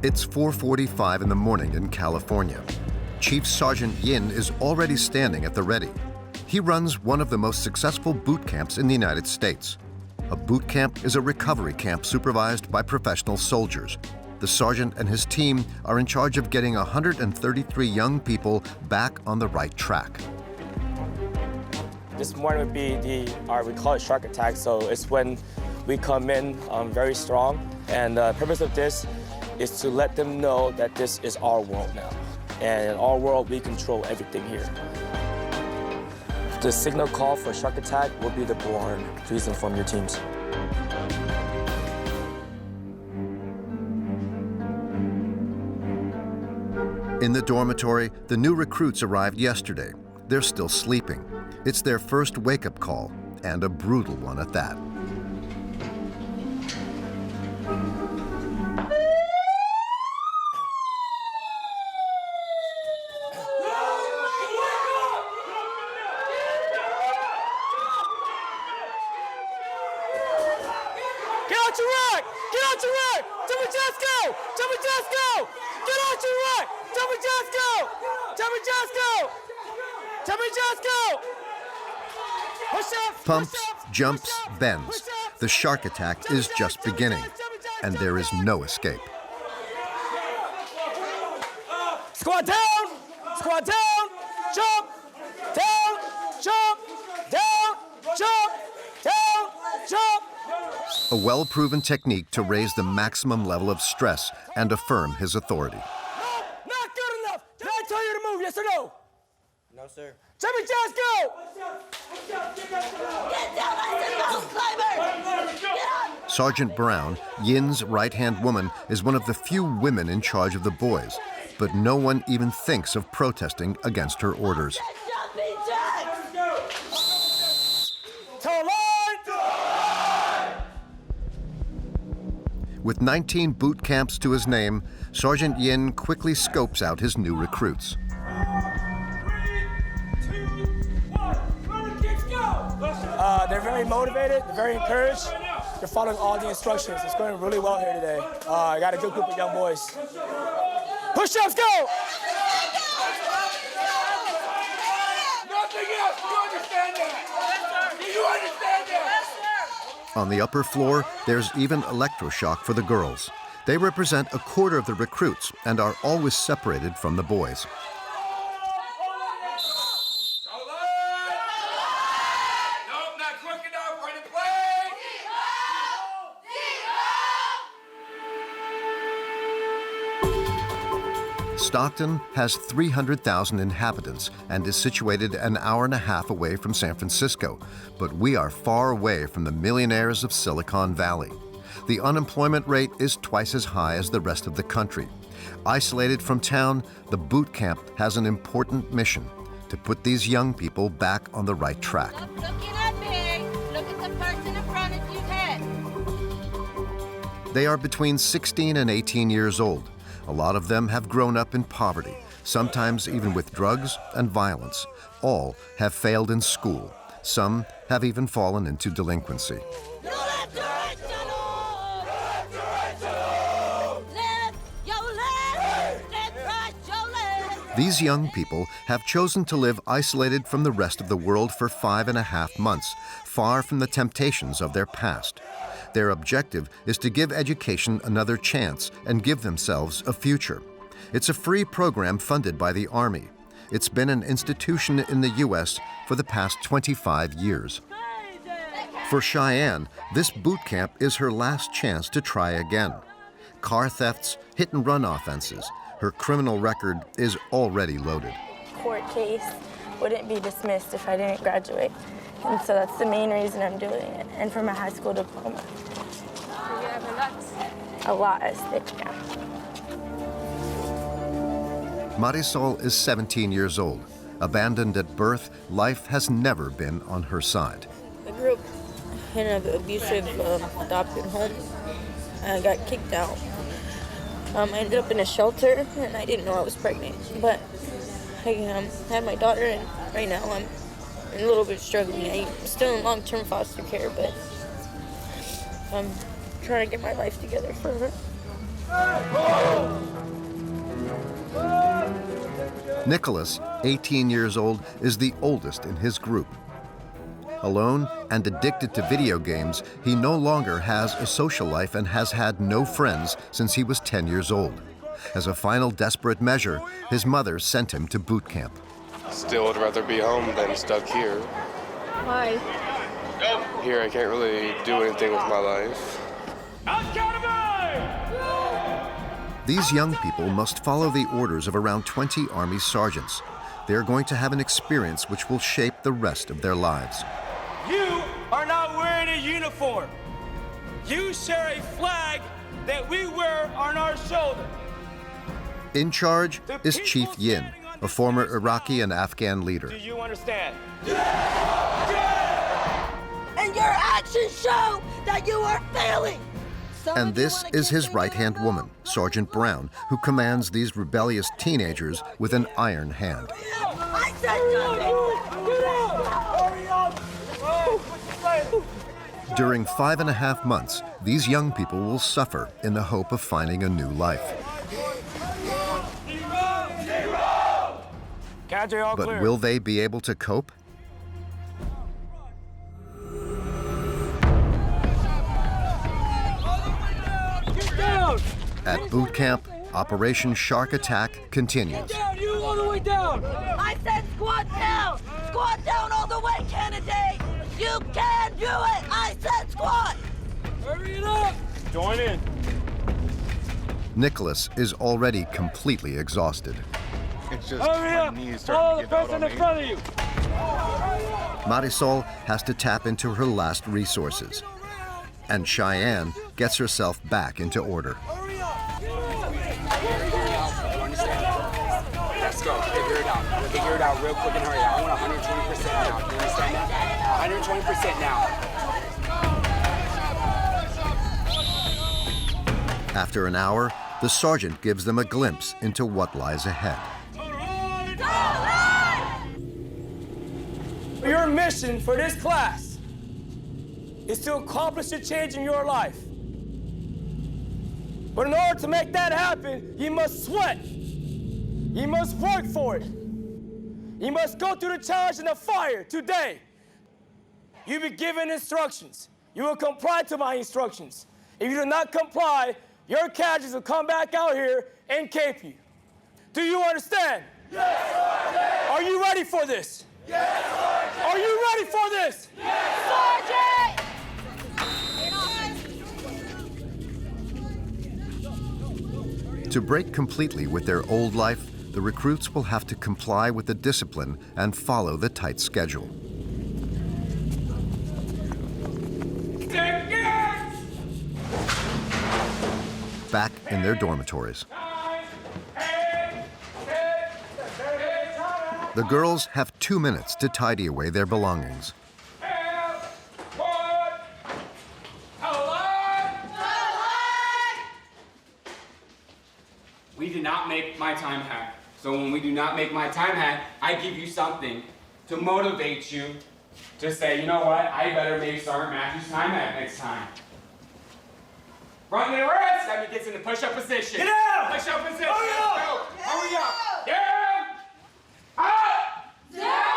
It's 4:45 in the morning in California. Chief Sergeant Yin is already standing at the ready. He runs one of the most successful boot camps in the United States. A boot camp is a recovery camp supervised by professional soldiers. The sergeant and his team are in charge of getting 133 young people back on the right track. This morning would be we call it shark attack, so it's when we come in very strong. And the purpose of this is to let them know that this is our world now. And in our world, we control everything here. The signal call for shark attack will be the bullhorn. Please inform your teams. In the dormitory, the new recruits arrived yesterday. They're still sleeping. It's their first wake-up call, and a brutal one at that. Pumps, jumps, bends. The shark attack is just beginning, and there is no escape. Squat down, jump, down, jump, down, jump, down, jump. A well-proven technique to raise the maximum level of stress and affirm his authority. No, not good enough. Did I tell you to move, yes or no? No, sir. Jumping jacks, go! Get down, I said mountain climber! Get up! Sergeant Brown, Yin's right-hand woman, is one of the few women in charge of the boys, but no one even thinks of protesting against her orders. Jumping jacks! Toe line! With 19 boot camps to his name, Sergeant Yin quickly scopes out his new recruits. They're very motivated, they're very encouraged. They're following all the instructions. It's going really well here today. I got a good group of young boys. Push-ups, go! Nothing else. You understand that? Do you understand that? On the upper floor, there's even electroshock for the girls. They represent a quarter of the recruits and are always separated from the boys. Stockton has 300,000 inhabitants and is situated an hour and a half away from San Francisco, but we are far away from the millionaires of Silicon Valley. The unemployment rate is twice as high as the rest of the country. Isolated from town, the boot camp has an important mission: to put these young people back on the right track. Stop looking at me. Look at the person in front of your head. They are between 16 and 18 years old. A lot of them have grown up in poverty, sometimes even with drugs and violence. All have failed in school. Some have even fallen into delinquency. These young people have chosen to live isolated from the rest of the world for 5.5 months, far from the temptations of their past. Their objective is to give education another chance and give themselves a future. It's a free program funded by the Army. It's been an institution in the U.S. for the past 25 years. For Cheyenne, this boot camp is her last chance to try again. Car thefts, hit-and-run offenses. Her criminal record is already loaded. Court case wouldn't be dismissed if I didn't graduate. And so that's the main reason I'm doing it, and for my high school diploma. You have a lot at stake now. Marisol is 17 years old. Abandoned at birth, life has never been on her side. I grew up in an abusive adopted home. I got kicked out. I ended up in a shelter, and I didn't know I was pregnant. But I had my daughter, and right now I'm a little bit struggling. I'm still in long-term foster care, but I'm trying to get my life together for her. Nicholas, 18 years old, is the oldest in his group. Alone and addicted to video games, he no longer has a social life and has had no friends since he was 10 years old. As a final desperate measure, his mother sent him to boot camp. Still would rather be home than stuck here. Why? Here I can't really do anything with my life. These young people must follow the orders of around 20 Army sergeants. They are going to have an experience which will shape the rest of their lives. You are not wearing a uniform. You share a flag that we wear on our shoulder. In charge is Chief Yin, a former Iraqi and Afghan leader. Do you understand? And your actions show that you are failing. And this is his right-hand woman, Sergeant Brown, who commands these rebellious teenagers with an iron hand. I said During 5.5 months, these young people will suffer in the hope of finding a new life. But will they be able to cope? At boot camp, Operation Shark Attack continues. Down, you all the way down! I said squat down! Squat down all the way, candidate! You can do it! I said squat! Hurry it up! Join in. Nicholas is already completely exhausted. It's just Hurry up! Follow the person in front of you! Marisol has to tap into her last resources. And Cheyenne gets herself back into order. Let's go. Figure it out. We'll figure it out real quick and hurry up. I want 120% now. You understand that? 120% now. After an hour, the sergeant gives them a glimpse into what lies ahead. Your mission for this class is to accomplish a change in your life. But in order to make that happen, you must sweat. You must work for it. You must go through the challenge and the fire today. You'll be given instructions. You will comply to my instructions. If you do not comply, your cadres will come back out here and cape you. Do you understand? Yes, Sergeant! Are you ready for this? Yes, Sergeant! Are you ready for this? Yes, Sergeant! To break completely with their old life, the recruits will have to comply with the discipline and follow the tight schedule. Back in their dormitories. The girls have 2 minutes to tidy away their belongings. We did not make my time hat. So when we do not make my time hat, I give you something to motivate you to say, you know what, I better make Sergeant Matthews' time hat next time. Run to the rest, that means gets in the push-up position. Get out! Push-up position, Hurry let's up! go. Hurry up. Down, up, down.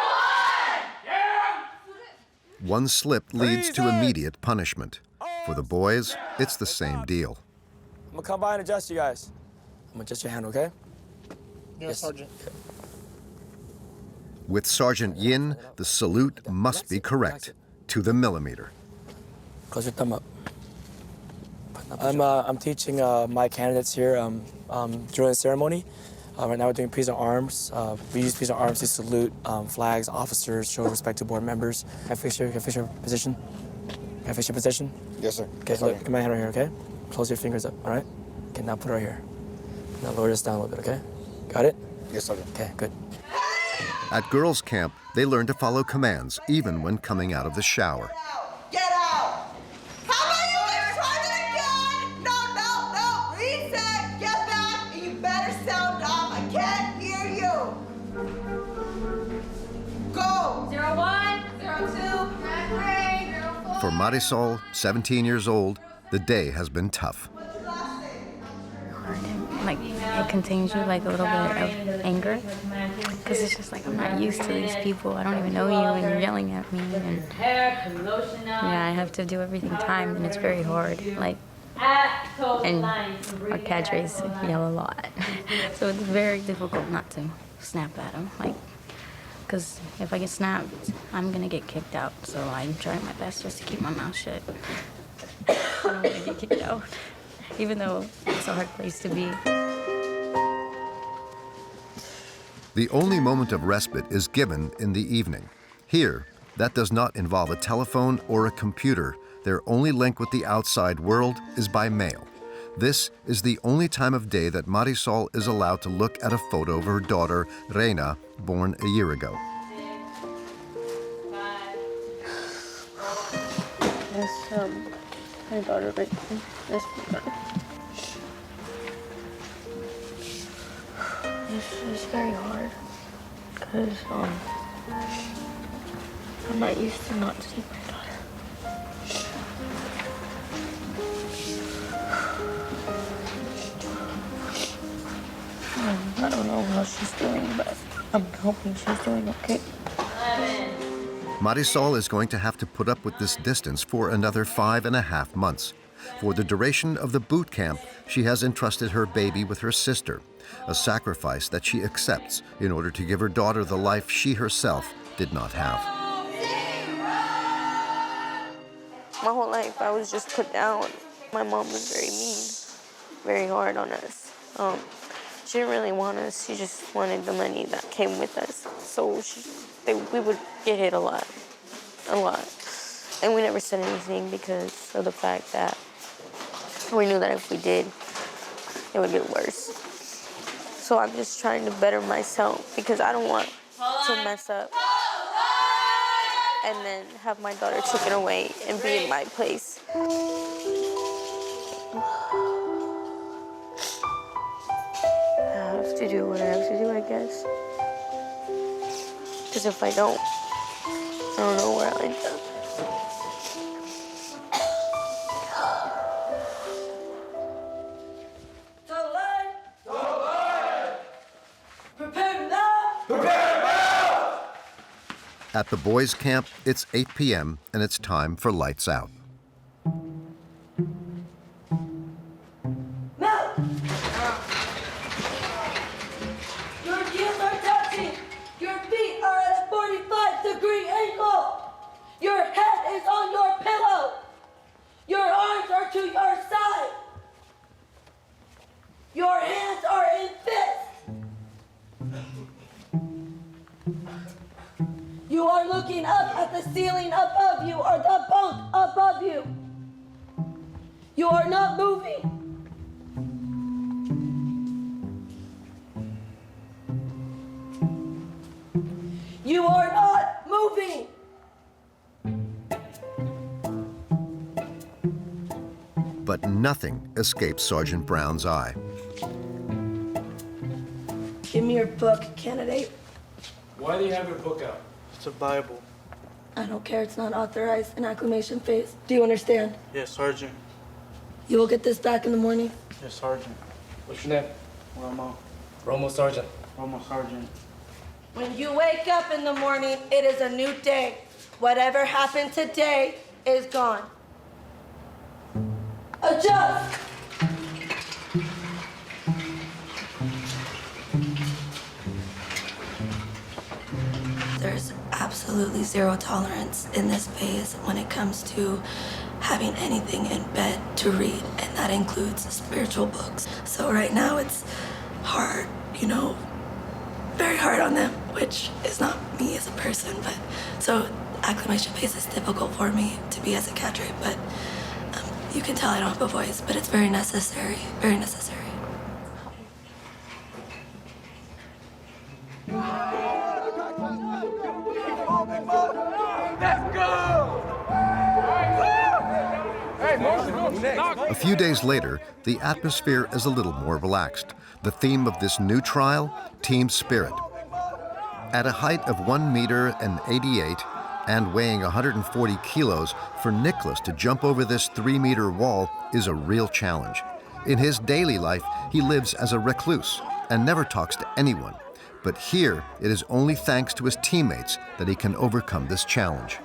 One slip leads to immediate punishment. For the boys, it's the same deal. I'm gonna come by and adjust you guys. I'm gonna adjust your hand, okay? Yes, Sergeant. With Sergeant Yin, the salute must be correct, to the millimeter. Close your thumb up. I'm teaching my candidates here during the ceremony. Right now we're doing peace of arms. We use peace of arms to salute flags, officers, show respect to board members. Can I fix your position? Can I fix your position? Yes, sir. Okay, look, get my hand right here, okay? Close your fingers up, all right? Okay, now put it right here. Now lower this down a little bit, okay? Got it? Yes, Sergeant. Okay, good. At girls' camp, they learn to follow commands, even when coming out of the shower. Get out! How about you guys try that again? No, reset, get back, and you better sound off. I can't hear you. Go! 01, 02, red grade, 04. For Marisol, 17 years old, the day has been tough. What's your last name? like, it contains you, like, a little bit of anger. Because it's just like, I'm not used to these people. I don't even know you, and you're yelling at me. And yeah, I have to do everything timed, and it's very hard. Like, and our cadres yell a lot. So it's very difficult not to snap at them. Like, because if I get snapped, I'm going to get kicked out. So I'm trying my best just to keep my mouth shut. I don't want to get kicked out, even though it's a hard place to be. The only moment of respite is given in the evening. Here, that does not involve a telephone or a computer. Their only link with the outside world is by mail. This is the only time of day that Marisol is allowed to look at a photo of her daughter, Reina, born a year ago. That's my daughter right there. That's my daughter. It's very hard because I'm not used to not seeing my daughter. I don't know how she's doing, but I'm hoping she's doing okay. Marisol is going to have to put up with this distance for another 5.5 months. For the duration of the boot camp, she has entrusted her baby with her sister, a sacrifice that she accepts in order to give her daughter the life she herself did not have. My whole life, I was just put down. My mom was very mean, very hard on us. She didn't really want us. She just wanted the money that came with us. So we would get hit a lot. And we never said anything because of the fact that we knew that if we did, it would get worse. So I'm just trying to better myself because I don't want to mess up and then have my daughter taken away and be in my place. I have to do what I have to do, I guess. Because if I don't know where I'll end up. At the boys' camp, it's 8 p.m. and it's time for lights out. Your heels are touching. Your feet are at a 45-degree angle. Your head is on your pillow. Your arms are to your side. Your hands are in fists. You are looking up at the ceiling above you or the bunk above you. You are not moving. You are not moving. But nothing escapes Sergeant Brown's eye. Give me your book, candidate. Why do you have your book out? It's a Bible. I don't care, it's not authorized in acclimation phase. Do you understand? Yes, Sergeant. You will get this back in the morning. Yes, Sergeant. What's your name? Romo. Romo Sergeant. Romo Sergeant. When you wake up in the morning, it is a new day. Whatever happened today is gone. Adjust! There's absolutely zero tolerance in this phase when it comes to having anything in bed to read, and that includes spiritual books. So right now it's hard, very hard on them, which is not me as a person, but so acclimation phase is difficult for me to be as a cadre, but you can tell I don't have a voice, but it's very necessary, very necessary. Let's go! A few days later, the atmosphere is a little more relaxed. The theme of this new trial, team spirit. At a height of 1 meter and 88 and weighing 140 kilos, for Nicholas to jump over this 3-meter wall is a real challenge. In his daily life, he lives as a recluse and never talks to anyone. But here, it is only thanks to his teammates that he can overcome this challenge.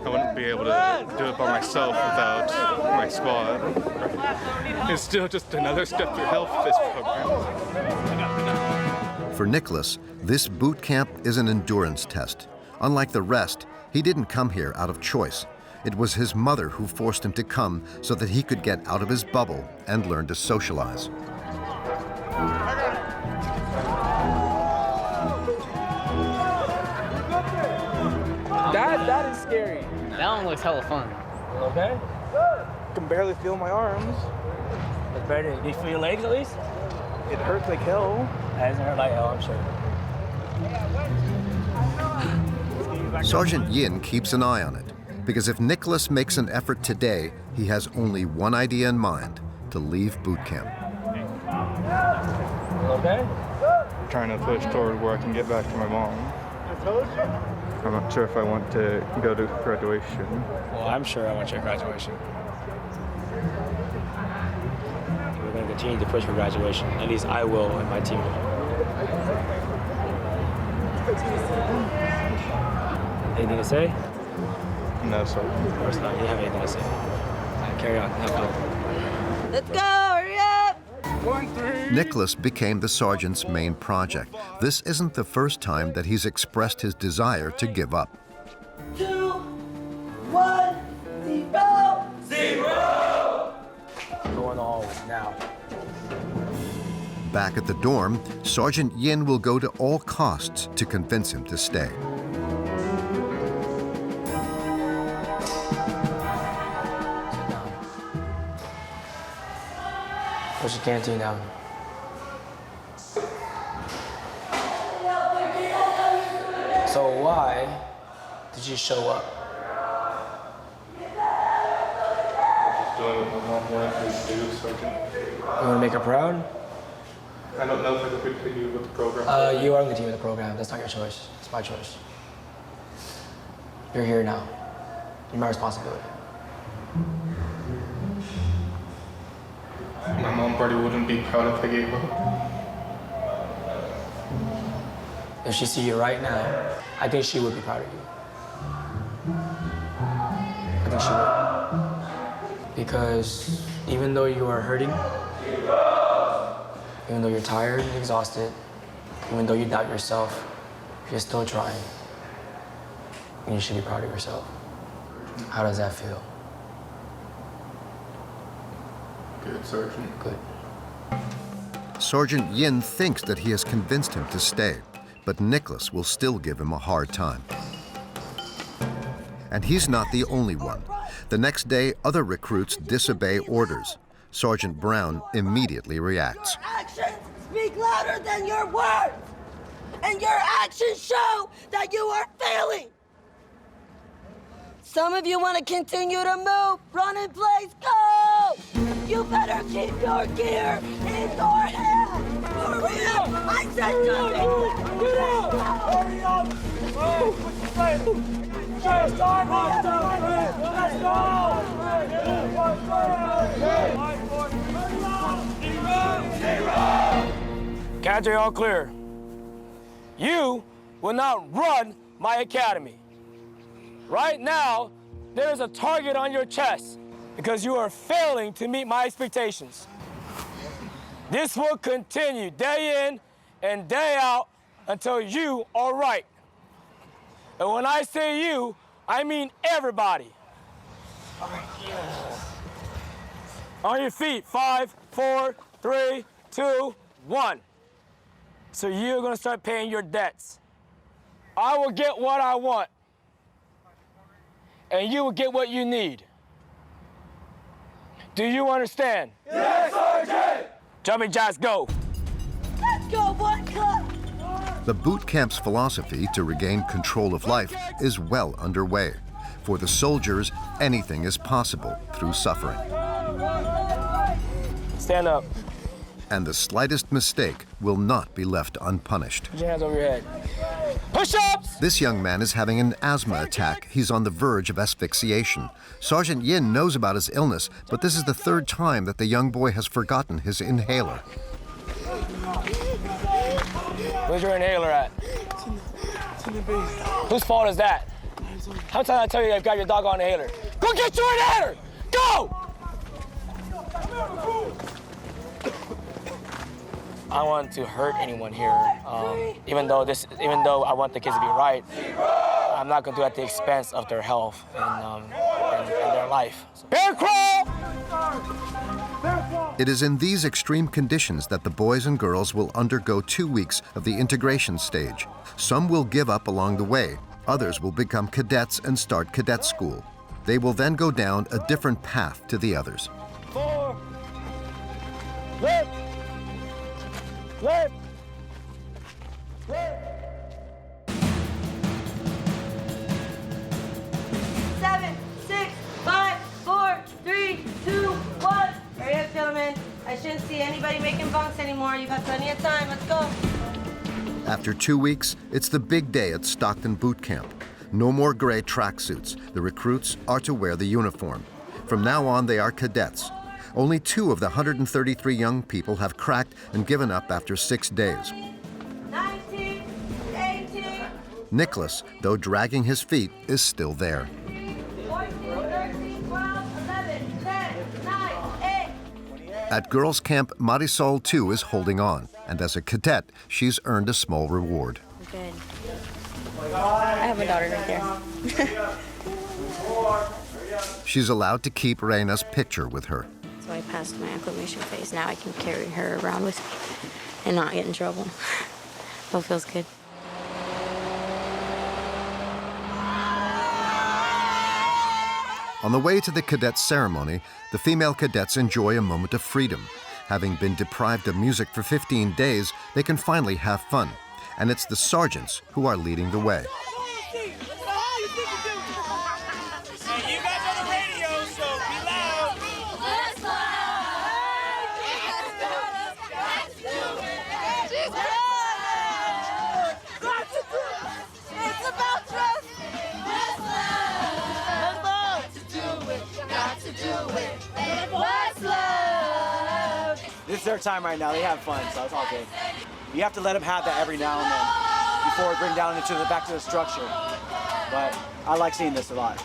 I wouldn't be able to do it by myself without my squad. It's still just another step to help this program. For Nicholas, this boot camp is an endurance test. Unlike the rest, he didn't come here out of choice. It was his mother who forced him to come so that he could get out of his bubble and learn to socialize. That is scary. That one looks hella fun. Okay. I can barely feel my arms. That's better. Do you feel your legs at least? It hurts like hell. That doesn't hurt like hell, I'm sure. Sergeant Yin keeps an eye on it, because if Nicholas makes an effort today, he has only one idea in mind: to leave boot camp. Okay. I'm trying to push toward where I can get back to my mom. I'm not sure if I want to go to graduation. Well, I'm sure I want your graduation. We're going to continue to push for graduation. At least I will, and my team will. Anything to say? No, sir. Of course not. You have anything to say. Carry on. Have fun. Let's go, hurry up! Nicholas became the sergeant's main project. This isn't the first time that he's expressed his desire to give up. 2, 1, 0. Going all now. Back at the dorm, Sergeant Yin will go to all costs to convince him to stay. Push your canteen down. So why did you show up? Just doing what my mom wanted me to do, Sergeant. You want to make her proud? I don't know if I could continue with the program. You are on the team of the program. That's not your choice. It's my choice. You're here now. You're my responsibility. My mom probably wouldn't be proud if I gave up. If she see you right now, I think she would be proud of you. I think she would. Because even though you are hurting, even though you're tired and exhausted, even though you doubt yourself, you're still trying. And you should be proud of yourself. How does that feel? Good, Sergeant. Good. Sergeant Yin thinks that he has convinced him to stay, but Nicholas will still give him a hard time. And he's not the only one. The next day, other recruits disobey orders. Sergeant Brown immediately reacts. Your actions speak louder than your words, and your actions show that you are failing. Some of you want to continue to move, run in place, go! You better keep your gear in your hand. Hurry up! I said nothing. Get out! Hurry up! Let's go! Cadre, all clear. You will not run my academy. Right now, there is a target on your chest because you are failing to meet my expectations. This will continue day in and day out until you are right. And when I say you, I mean everybody. On your feet, 5, 4, 3, 2, 1. So you're gonna start paying your debts. I will get what I want, and you will get what you need. Do you understand? Yes, Sergeant! Jumping jacks, go. Let's go, one club! The boot camp's philosophy to regain control of life is well underway. For the soldiers, anything is possible through suffering. Stand up. And the slightest mistake will not be left unpunished. Put your hands over your head. Push-ups! This young man is having an asthma attack. He's on the verge of asphyxiation. Sergeant Yin knows about his illness, but this is the third time that the young boy has forgotten his inhaler. Where's your inhaler at? Whose fault is that? How many times I tell you I've got your doggone inhaler? Go get your inhaler! Go! I don't want to hurt anyone here. Even though I want the kids to be right, I'm not going to do it at the expense of their health and their life. Bear crawl! It is in these extreme conditions that the boys and girls will undergo 2 weeks of the integration stage. Some will give up along the way. Others will become cadets and start cadet school. They will then go down a different path to the others. 4, left, left, left. 7, 6, 5, 4, 3, 2, 1. Hurry up, gentlemen. I shouldn't see anybody making bunks anymore. You've had plenty of time. Let's go. After 2 weeks, it's the big day at Stockton Boot Camp. No more gray tracksuits. The recruits are to wear the uniform. From now on, they are cadets. Only 2 of the 133 young people have cracked and given up after 6 days. 19, 18, Nicholas, though dragging his feet, is still there. 14, 13, 12, 11, 10, 9, 8. At girls' camp, Marisol too is holding on, and as a cadet, she's earned a small reward. Good. I have my daughter right there. She's allowed to keep Reina's picture with her. So I passed my acclimation phase. Now I can carry her around with me and not get in trouble. So it feels good. On the way to the cadet ceremony, the female cadets enjoy a moment of freedom. Having been deprived of music for 15 days, they can finally have fun. And it's the sergeants who are leading the way. This is their time right now. They have fun, so it's all good. You have to let them have that every now and then before we bring down into back to the structure. But I like seeing this a lot.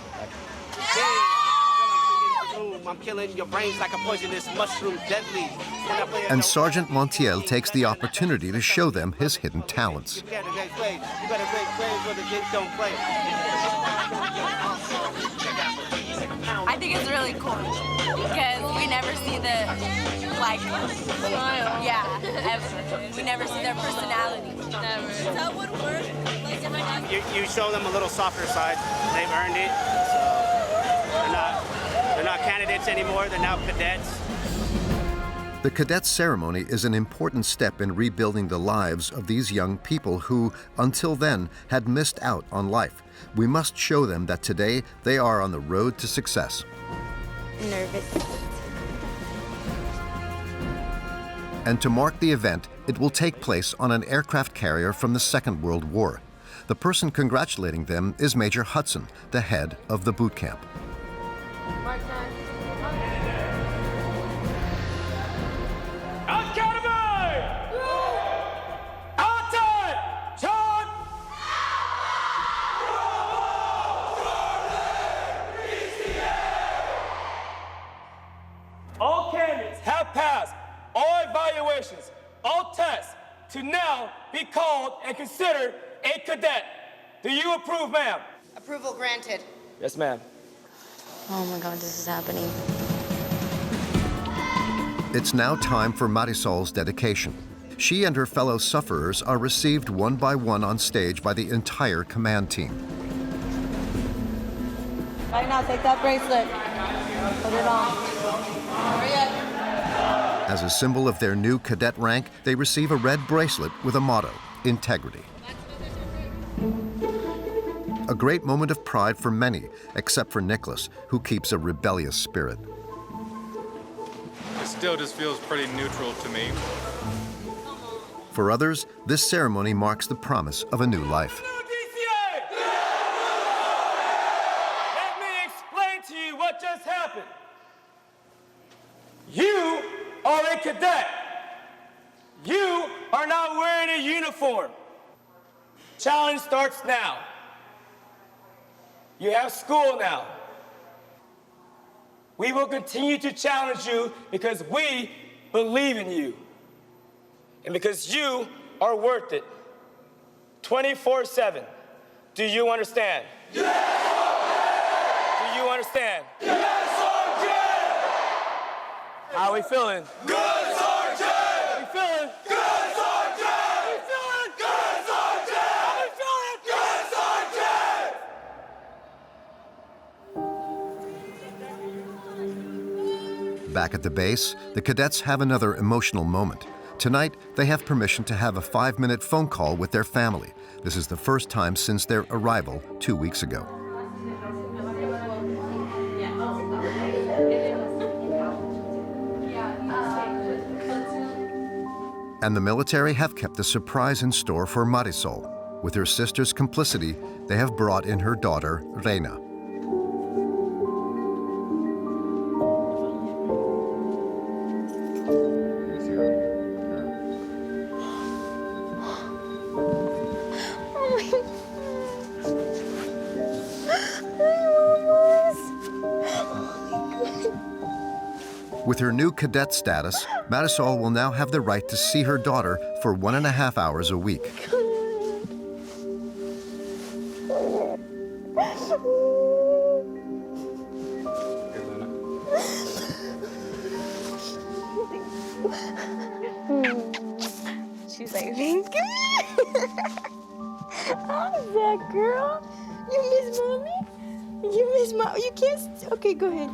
I'm killing your brains like a poisonous mushroom, deadly. And Sergeant Montiel takes the opportunity to show them his hidden talents. You better play where the kids don't play. I think it's really cool because we never see the, like, yeah, ever. We never see their personality. Never. That would work. You show them a little softer side. They've earned it. So they're not candidates anymore. They're now cadets. The cadet ceremony is an important step in rebuilding the lives of these young people who, until then, had missed out on life. We must show them that today they are on the road to success. Nervous. And to mark the event, it will take place on an aircraft carrier from the Second World War. The person congratulating them is Major Hudson, the head of the boot camp. All candidates have passed all evaluations, all tests, to now be called and considered a cadet. Do you approve, ma'am? Approval granted. Yes, ma'am. Oh my God, this is happening. It's now time for Marisol's dedication. She and her fellow sufferers are received one by one on stage by the entire command team. Right now, take that bracelet. Put it on. Hurry up. As a symbol of their new cadet rank, they receive a red bracelet with a motto, integrity. A great moment of pride for many, except for Nicholas, who keeps a rebellious spirit. It still just feels pretty neutral to me. For others, this ceremony marks the promise of a new life. Let me explain to you what just happened. You are a cadet. You are not wearing a uniform. Challenge starts now. You have school now. We will continue to challenge you because we believe in you. And because you are worth it. 24/7. Do you understand? Yes, Sergeant! Do you understand? Yes, Sergeant! How are we feeling? Good, Sergeant! How are we feeling? Good, Sergeant! How are we feeling? Good, Sergeant! How are we feeling? Good, Sergeant! Back at the base, the cadets have another emotional moment. Tonight, they have permission to have a 5-minute phone call with their family. This is the first time since their arrival 2 weeks ago. And the military have kept a surprise in store for Marisol. With her sister's complicity, they have brought in her daughter, Reina. With her new cadet status, Marisol will now have the right to see her daughter for 1.5 hours a week. She's like, thank you. How's that, girl? You miss mommy? You miss mom? You can't. Okay, go ahead.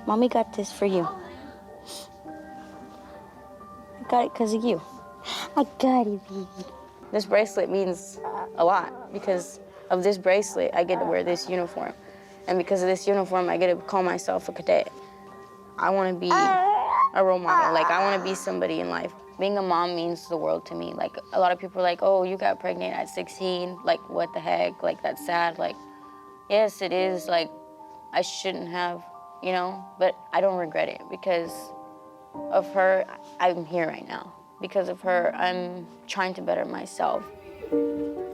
Mommy got this for you. I got it because of you. I got it, baby. This bracelet means a lot. Because of this bracelet, I get to wear this uniform. And because of this uniform, I get to call myself a cadet. I want to be a role model. Like, I want to be somebody in life. Being a mom means the world to me. Like, a lot of people are like, oh, you got pregnant at 16. Like, what the heck? Like, that's sad. Like, yes, it is. Like, I shouldn't have, you know? But I don't regret it because of her, I'm here right now. Because of her, I'm trying to better myself.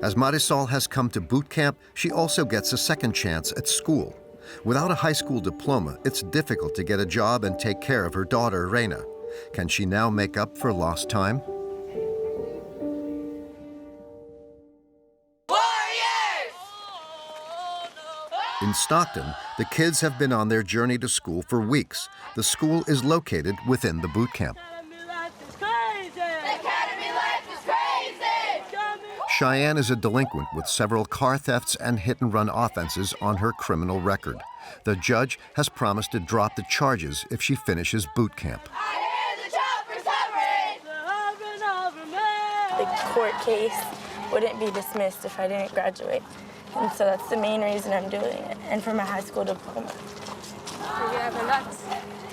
As Marisol has come to boot camp, she also gets a second chance at school. Without a high school diploma, it's difficult to get a job and take care of her daughter, Reina. Can she now make up for lost time? In Stockton, the kids have been on their journey to school for weeks. The school is located within the boot camp. Cheyenne is a delinquent with several car thefts and hit-and-run offenses on her criminal record. The judge has promised to drop the charges if she finishes boot camp. The court case wouldn't be dismissed if I didn't graduate. And so that's the main reason I'm doing it, and for my high school diploma.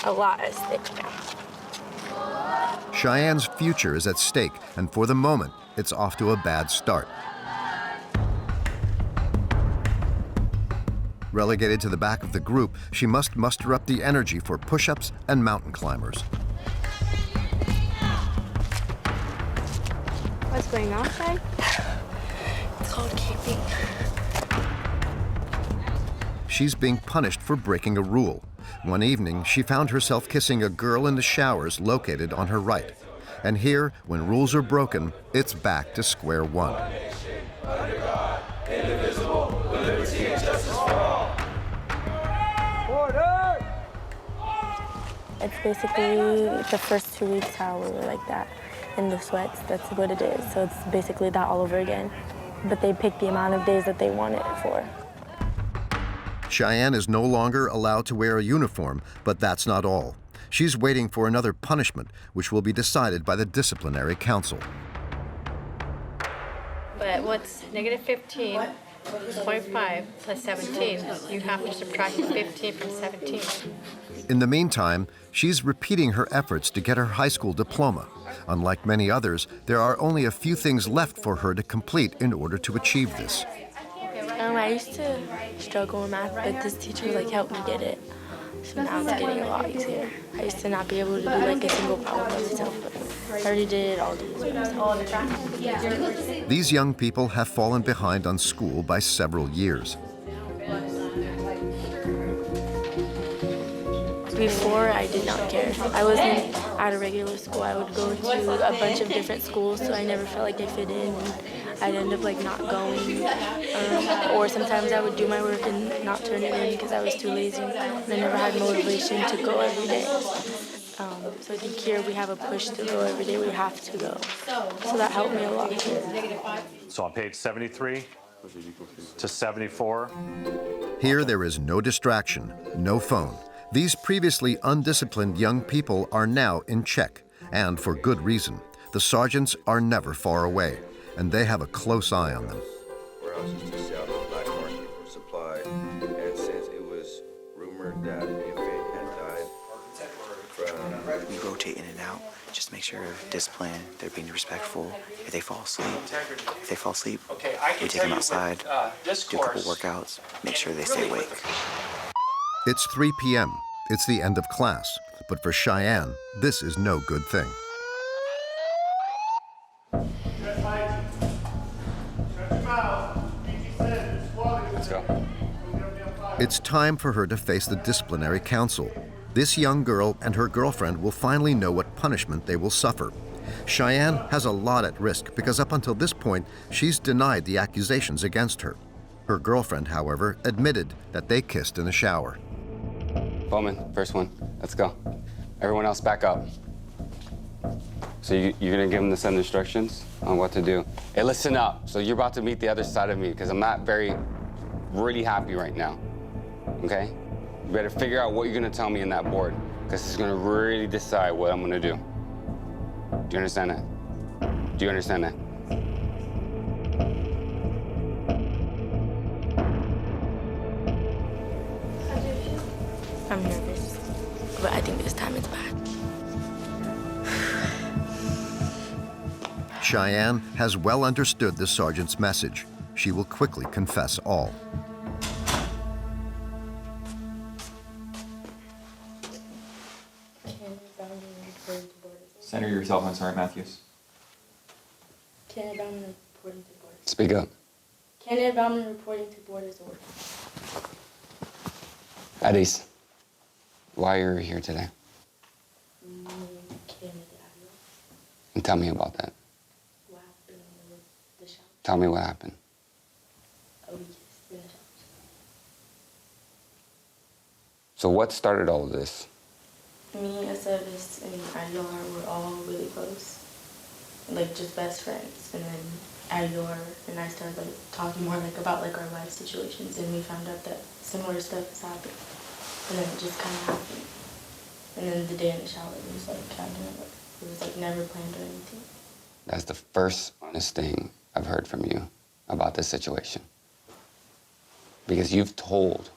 A lot at stake now. Cheyenne's future is at stake, and for the moment, it's off to a bad start. Relegated to the back of the group, she must muster up the energy for push-ups and mountain climbers. What's going on, Fred? It's called keeping. She's being punished for breaking a rule. One evening, she found herself kissing a girl in the showers located on her right. And here, when rules are broken, it's back to square one. It's basically the first 2 weeks how we were like that, in the sweats, that's what it is. So it's basically that all over again. But they pick the amount of days that they want it for. Cheyenne is no longer allowed to wear a uniform, but that's not all. She's waiting for another punishment, which will be decided by the disciplinary council. But what's negative 15 0.5 plus 17. You have to subtract 15 from 17. In the meantime, she's repeating her efforts to get her high school diploma. Unlike many others, there are only a few things left for her to complete in order to achieve this. I used to struggle in math, but this teacher helped me get it. So now it's getting a lot easier. I used to not be able to do a single problem by myself, but I already did it all by myself. These young people have fallen behind on school by several years. Before, I did not care. I wasn't at a regular school. I would go to a bunch of different schools, so I never felt like I fit in. And I'd end up not going. Or sometimes I would do my work and not turn it in because I was too lazy. And I never had motivation to go every day. So I think here we have a push to go every day. We have to go. So that helped me a lot here. So on page 73 to 74. Here there is no distraction, no phone. These previously undisciplined young people are now in check, and for good reason. The sergeants are never far away, and they have a close eye on them. Warehouses just south of Black Market for supply, and since it was rumored that an infant had died from... We rotate in and out, just make sure discipline, they're being respectful. If they fall asleep, we take them outside, do a couple workouts, make sure they stay awake. It's 3 p.m. It's the end of class. But for Cheyenne, this is no good thing. Let's go. It's time for her to face the disciplinary council. This young girl and her girlfriend will finally know what punishment they will suffer. Cheyenne has a lot at risk because up until this point, she's denied the accusations against her. Her girlfriend, however, admitted that they kissed in the shower. Bowman, first one. Let's go. Everyone else back up. So you're gonna give them the set of instructions on what to do. Hey, listen up. So you're about to meet the other side of me because I'm not really happy right now, okay? You better figure out what you're gonna tell me in that board because it's gonna really decide what I'm gonna do. Do you understand that? Do you understand that? I'm nervous, but I think this time it's back. Cheyenne has well understood the sergeant's message. She will quickly confess all. Center yourself on Sergeant Matthews. Candidat Bauman reporting to board. Speak up. Candidat Bauman reporting to board as ordered. Addis, why are you here today? And tell me about that. What happened in the shower? Tell me what happened. We kissed in the shower. So what started all of this? Me, Asavis, and Ayor were all really close. Just best friends. And then Ayor and I started talking more about our life situations, and we found out that similar stuff has happened. And then it just kind of happened. And then the day in the shower, it was it was never planned or anything. That's the first honest thing I've heard from you about this situation. Because you've told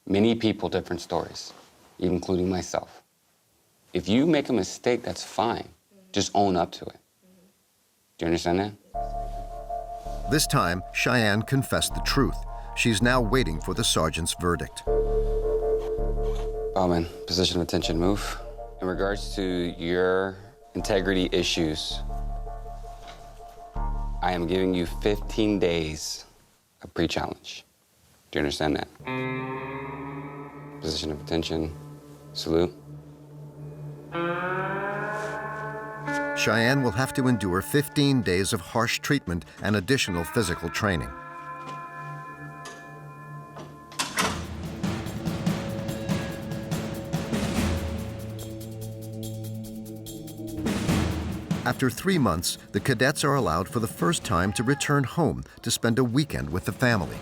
many people different stories, including myself. If you make a mistake, that's fine. Just own up to it. Do you understand that? This time, Cheyenne confessed the truth. She's now waiting for the sergeant's verdict. Bauman, position of attention, move. In regards to your integrity issues, I am giving you 15 days of pre-challenge. Do you understand that? Position of attention, salute. Cheyenne will have to endure 15 days of harsh treatment and additional physical training. After 3 months, the cadets are allowed for the first time to return home to spend a weekend with the family.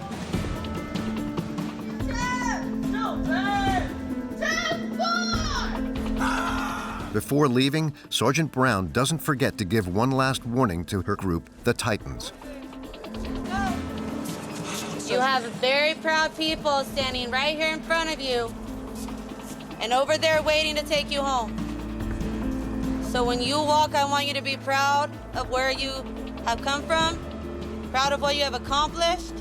Before leaving, Sergeant Brown doesn't forget to give one last warning to her group, the Titans. You have very proud people standing right here in front of you and over there waiting to take you home. So when you walk, I want you to be proud of where you have come from, proud of what you have accomplished,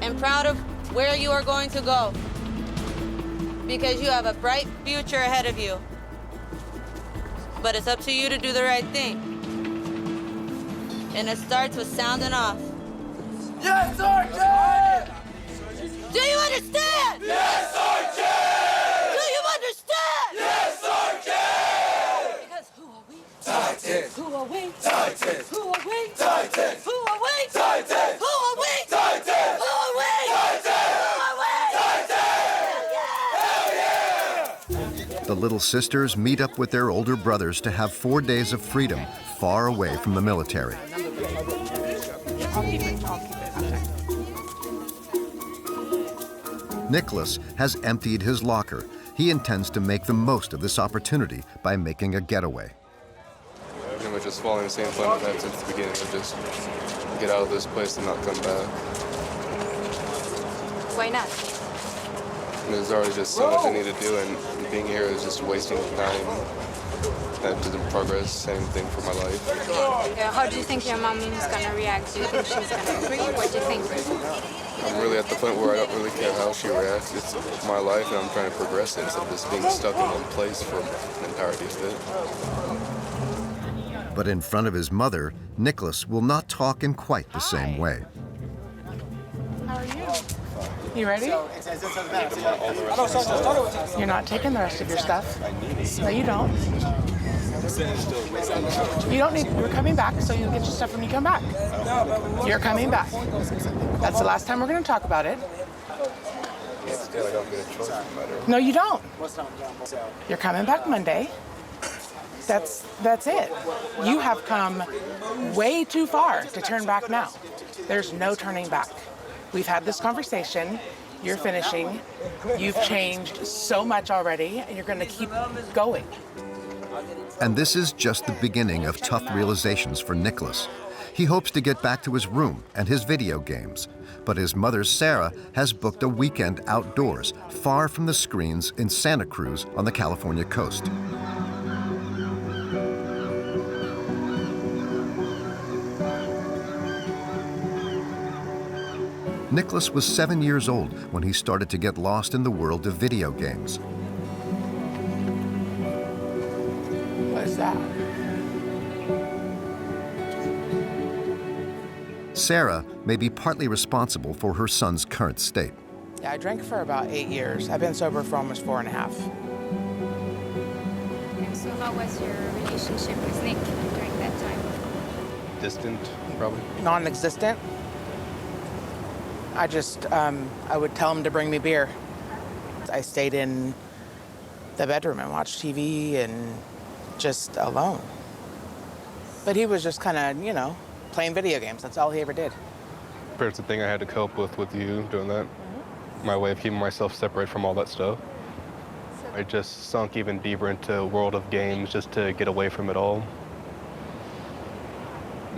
and proud of where you are going to go. Because you have a bright future ahead of you. But it's up to you to do the right thing. And it starts with sounding off. Yes, Sergeant! Do you understand? Yes, Sergeant! Do you understand? Yes, Sergeant! Because who are we? Titans! Who are we? Titans! Who are we? Titans! Who are we? Titans! Who are we? Titans! Who are we? Titans! Who are we? The little sisters meet up with their older brothers to have 4 days of freedom, far away from the military. Nicholas has emptied his locker. He intends to make the most of this opportunity by making a getaway. Pretty much just following the same plan I've had since the beginning of just get out of this place and not come back. Why not? And there's already just so much I need to do, and being here is just wasting time. That doesn't progress anything for my life. How do you think your mom is going to react? Do you think she's going to agree? What do you think? I'm really at the point where I don't really care how she reacts. It's my life, and I'm trying to progress it instead of just being stuck in one place for the entirety of it. But in front of his mother, Nicholas will not talk in quite the same way. How are you? You ready? You're not taking the rest of your stuff. No, you don't. You don't need, you're coming back, so you'll get your stuff when you come back. You're coming back. That's the last time we're going to talk about it. No, you don't. You're coming back Monday. That's it. You have come way too far to turn back now. There's no turning back. We've had this conversation. You're finishing. You've changed so much already, and you're going to keep going. And this is just the beginning of tough realizations for Nicholas. He hopes to get back to his room and his video games, but his mother, Sarah, has booked a weekend outdoors, far from the screens in Santa Cruz on the California coast. Nicholas was 7 years old when he started to get lost in the world of video games. What is that? Sarah may be partly responsible for her son's current state. Yeah, I drank for about 8 years. I've been sober for almost 4.5. So how was your relationship with Nick during that time? Distant, probably. Non-existent. I just, I would tell him to bring me beer. I stayed in the bedroom and watched TV and just alone. But he was just kind of, you know, playing video games. That's all he ever did. It's the thing I had to cope with you doing that. My way of keeping myself separate from all that stuff. I just sunk even deeper into a world of games just to get away from it all.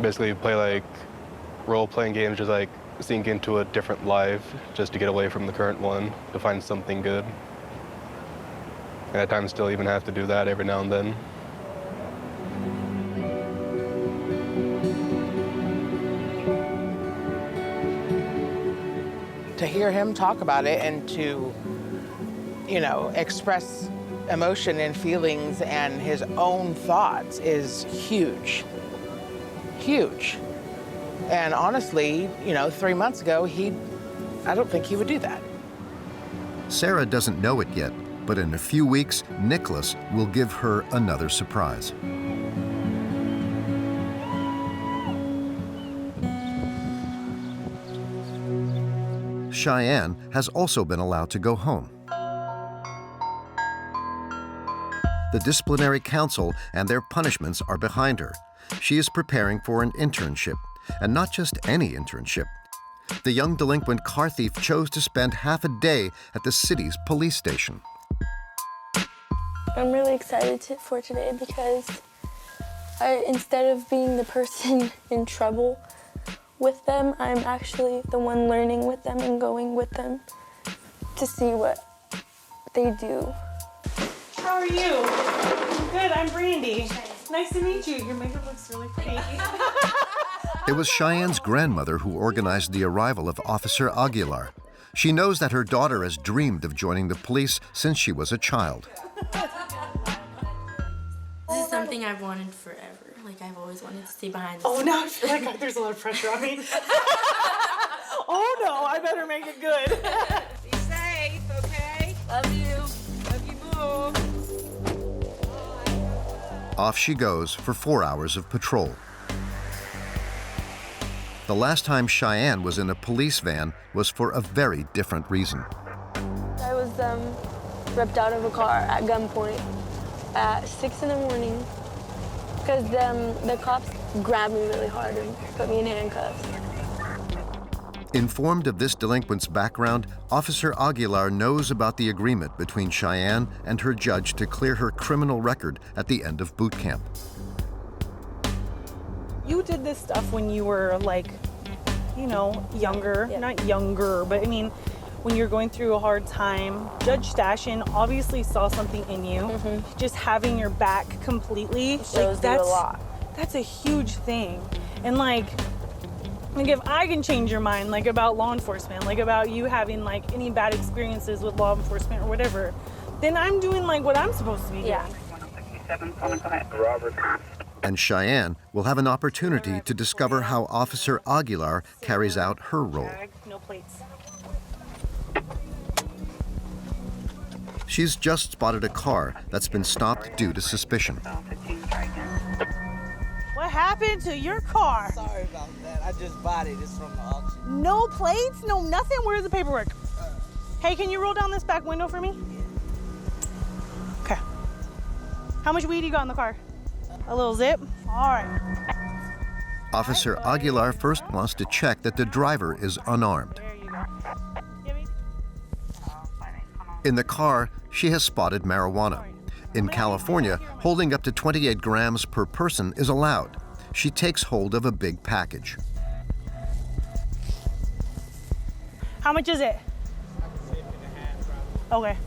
Basically play like role-playing games, just like sink into a different life just to get away from the current one, to find something good. And at times still even have to do that every now and then. To hear him talk about it and to, you know, express emotion and feelings and his own thoughts is huge. Huge. And honestly, you know, 3 months ago, I don't think he would do that. Sarah doesn't know it yet, but in a few weeks, Nicholas will give her another surprise. Cheyenne has also been allowed to go home. The disciplinary council and their punishments are behind her. She is preparing for an internship, and not just any internship. The young delinquent car thief chose to spend half a day at the city's police station. I'm really excited for today because instead of being the person in trouble with them. I'm actually the one learning with them and going with them to see what they do. How are you? Good, I'm Brandy. Nice to meet you. Your makeup looks really pretty. It was Cheyenne's grandmother who organized the arrival of Officer Aguilar. She knows that her daughter has dreamed of joining the police since she was a child. This is something I've wanted forever. Like, I've always wanted to see behind the Oh, scenes. now I feel like there's a lot of pressure on me. Oh no, I better make it good. Be safe, okay? Love you. Love you, boo. Off she goes for 4 hours of patrol. The last time Cheyenne was in a police van was for a very different reason. I was ripped out of a car at gunpoint at 6 in the morning because the cops grabbed me really hard and put me in handcuffs. Informed of this delinquent's background, Officer Aguilar knows about the agreement between Cheyenne and her judge to clear her criminal record at the end of boot camp. You did this stuff when you were like, you know, younger. Yeah. Not younger, but I mean, when you're going through a hard time. Judge Stashin obviously saw something in you. Just having your back completely. Shows you a lot. That's a huge thing. And like if I can change your mind, like about law enforcement, like about you having like any bad experiences with law enforcement or whatever, then I'm doing like what I'm supposed to be doing. And Cheyenne will have an opportunity to discover how Officer Aguilar carries out her role. No plates. She's just spotted a car that's been stopped due to suspicion. What happened to your car? Sorry about that. I just bought it. It's from the auction. No plates, no nothing. Where's the paperwork? Hey, can you roll down this back window for me? Okay. How much weed you got in the car? A little zip? All right. Officer Aguilar first wants to check that the driver is unarmed. In the car, she has spotted marijuana. In California, holding up to 28 grams per person is allowed. She takes hold of a big package. How much is it? Okay.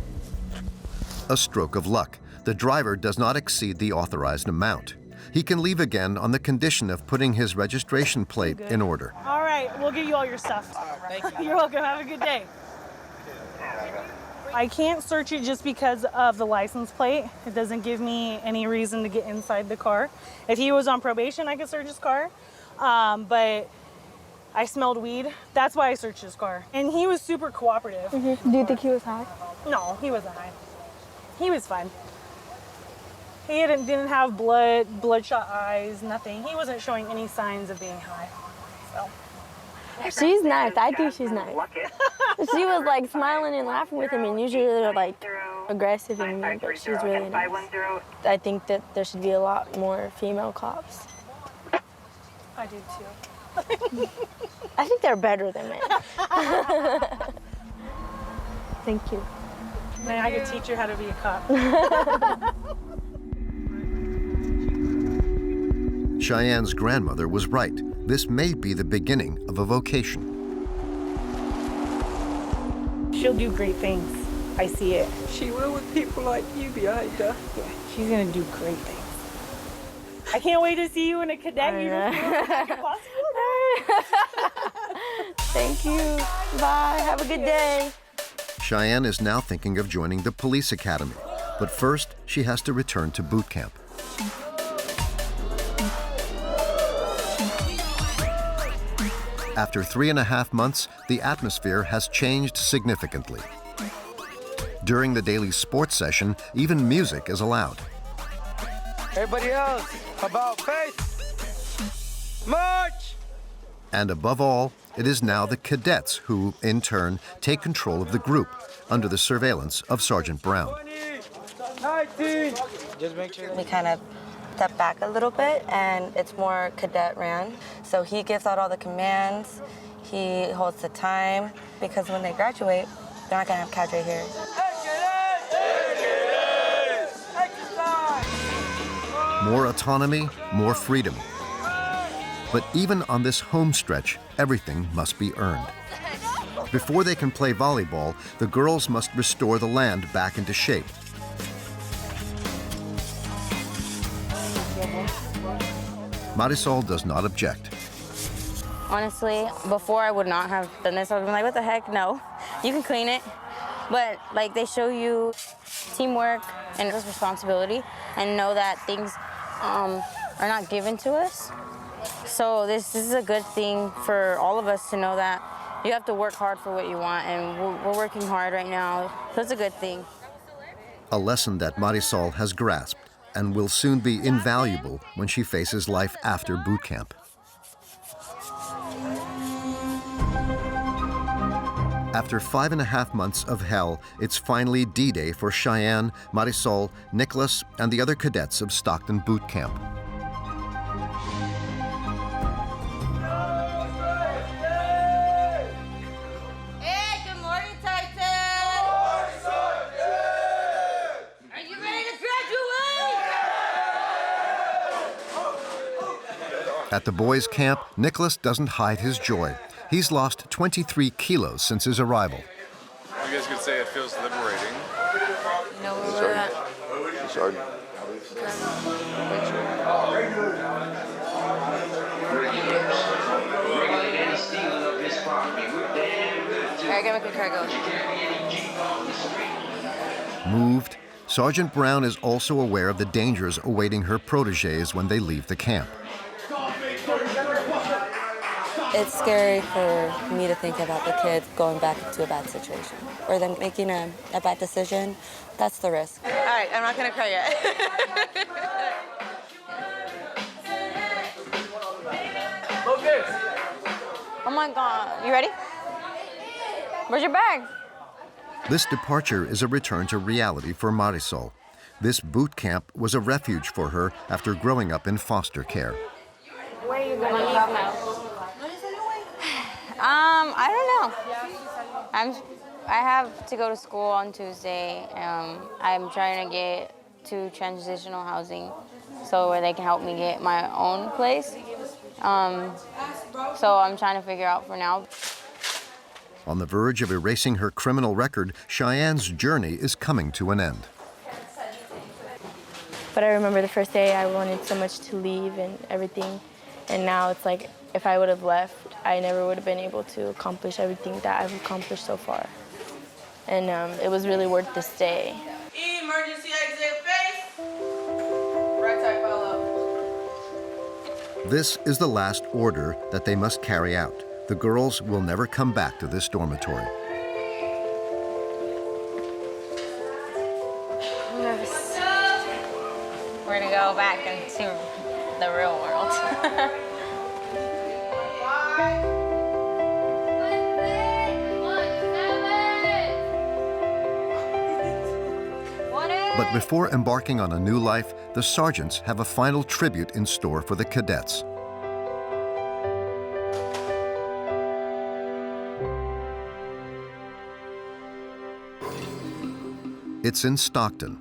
A stroke of luck. The driver does not exceed the authorized amount. He can leave again on the condition of putting his registration plate in order. All right, we'll give you all your stuff. Thank you. You're welcome. Have a good day. I can't search it just because of the license plate. It doesn't give me any reason to get inside the car. If he was on probation, I could search his car. But I smelled weed. That's why I searched his car. And he was super cooperative. Do you think he was high? No, he wasn't high. He was fine. He didn't have bloodshot eyes, nothing. He wasn't showing any signs of being high. So. She's nice. I think she's nice. She was like smiling and laughing with him, and usually they're like aggressive and mean, but she's really nice. I think that there should be a lot more female cops. I do too. I think they're better than men. Thank you. Man, I could teach you how to be a cop. Cheyenne's grandmother was right. This may be the beginning of a vocation. She'll do great things. I see it. She will with people like you behind her. Yeah, she's gonna do great things. I can't wait to see you in a cadet uniform. Thank you. Bye. Have a good day. Cheyenne is now thinking of joining the police academy, but first she has to return to boot camp. After 3.5 months, the atmosphere has changed significantly. During the daily sports session, even music is allowed. Everybody else, about face. March! And above all, it is now the cadets who, in turn, take control of the group under the surveillance of Sergeant Brown. 19. Just make sure. We kind of step back a little bit, and it's more cadet ran. So he gives out all the commands, he holds the time, because when they graduate, they're not gonna have cadre here. More autonomy, more freedom. But even on this home stretch, everything must be earned. Before they can play volleyball, the girls must restore the land back into shape. Marisol does not object. Honestly, before I would not have done this. I would have been like, what the heck? No, you can clean it. But like, they show you teamwork and responsibility, and know that things are not given to us. So this is a good thing for all of us to know that you have to work hard for what you want, and we're working hard right now. So it's a good thing. A lesson that Marisol has grasped and will soon be invaluable when she faces life after boot camp. After 5.5 months of hell, it's finally D-Day for Cheyenne, Marisol, Nicholas, and the other cadets of Stockton Boot Camp. Hey, good morning, Titan! Are you ready to graduate? At the boys' camp, Nicholas doesn't hide his joy. He's lost 23 kilos since his arrival. I guess you could say it feels liberating. You know where we're at? Sergeant. All right, get my car going. Moved, Sergeant Brown is also aware of the dangers awaiting her protégés when they leave the camp. It's scary for me to think about the kids going back into a bad situation or them making a bad decision. That's the risk. All right, I'm not gonna cry yet. Oh my God, you ready? Where's your bag? This departure is a return to reality for Marisol. This boot camp was a refuge for her after growing up in foster care. Where are you gonna leave now? I don't know. I have to go to school on Tuesday. I'm trying to get to transitional housing so where they can help me get my own place. So I'm trying to figure out for now. On the verge of erasing her criminal record, Cheyenne's journey is coming to an end. But I remember the first day I wanted so much to leave and everything. And now it's like, if I would have left, I never would have been able to accomplish everything that I've accomplished so far. And it was really worth the stay. Emergency exit face. Right side follow. This is the last order that they must carry out. The girls will never come back to this dormitory. I'm nervous. We're gonna go back into the real world. But before embarking on a new life, the sergeants have a final tribute in store for the cadets. It's in Stockton.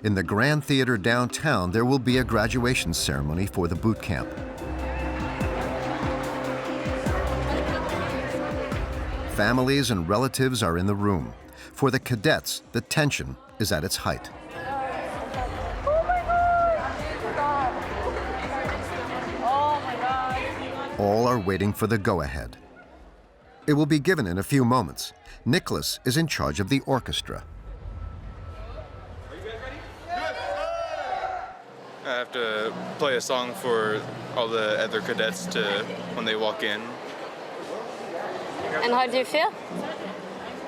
In the Grand Theater downtown, there will be a graduation ceremony for the boot camp. Families and relatives are in the room. For the cadets, the tension is at its height. All are waiting for the go-ahead. It will be given in a few moments. Nicholas is in charge of the orchestra. I have to play a song for all the other cadets when they walk in. And how do you feel?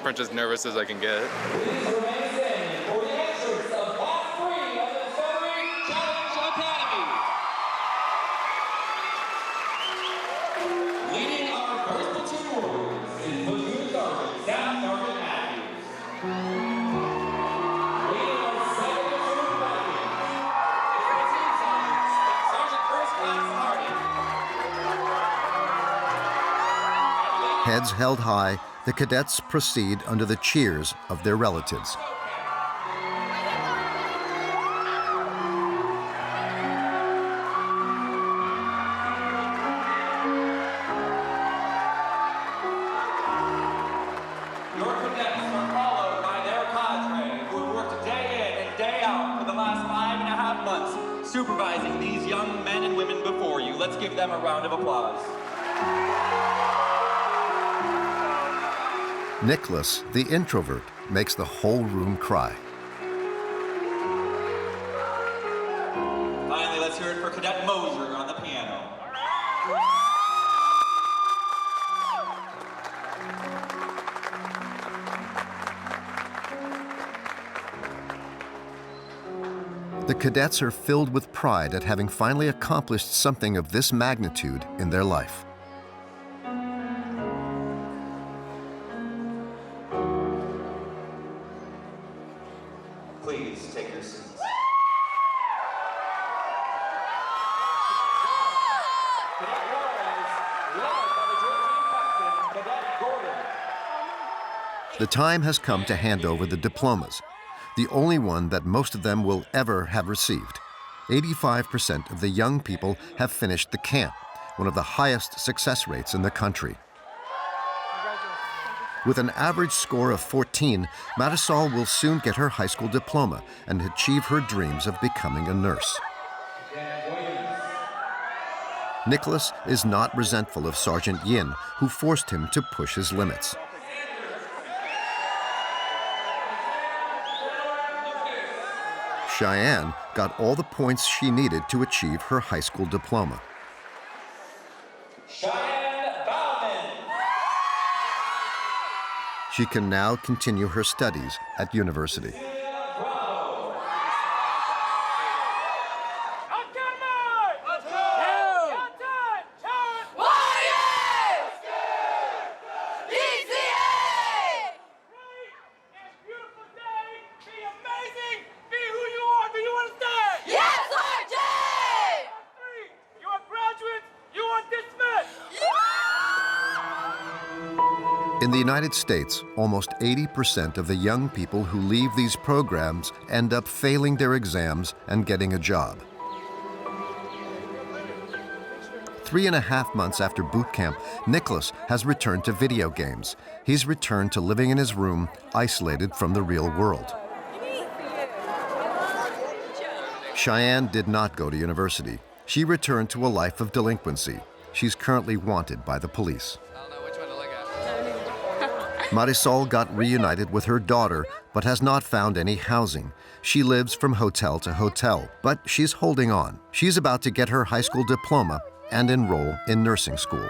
Pretty as nervous as I can get. Heads held high, the cadets proceed under the cheers of their relatives. supervising these young men and women before you. Let's give them a round of applause. Nicholas, the introvert, makes the whole room cry. Finally, let's hear it for Cadet Moser on the piano. The cadets are filled with pride at having finally accomplished something of this magnitude in their life. Please take your seats. The time has come to hand over the diplomas, the only one that most of them will ever have received. 85% of the young people have finished the camp, one of the highest success rates in the country. With an average score of 14, Marisol will soon get her high school diploma and achieve her dreams of becoming a nurse. Nicholas is not resentful of Sergeant Yin, who forced him to push his limits. Cheyenne got all the points she needed to achieve her high school diploma. Candidat Bauman. She can now continue her studies at university. In the United States, almost 80% of the young people who leave these programs end up failing their exams and getting a job. 3.5 months after boot camp, Nicholas has returned to video games. He's returned to living in his room, isolated from the real world. Cheyenne did not go to university. She returned to a life of delinquency. She's currently wanted by the police. Marisol got reunited with her daughter, but has not found any housing. She lives from hotel to hotel, but she's holding on. She's about to get her high school diploma and enroll in nursing school.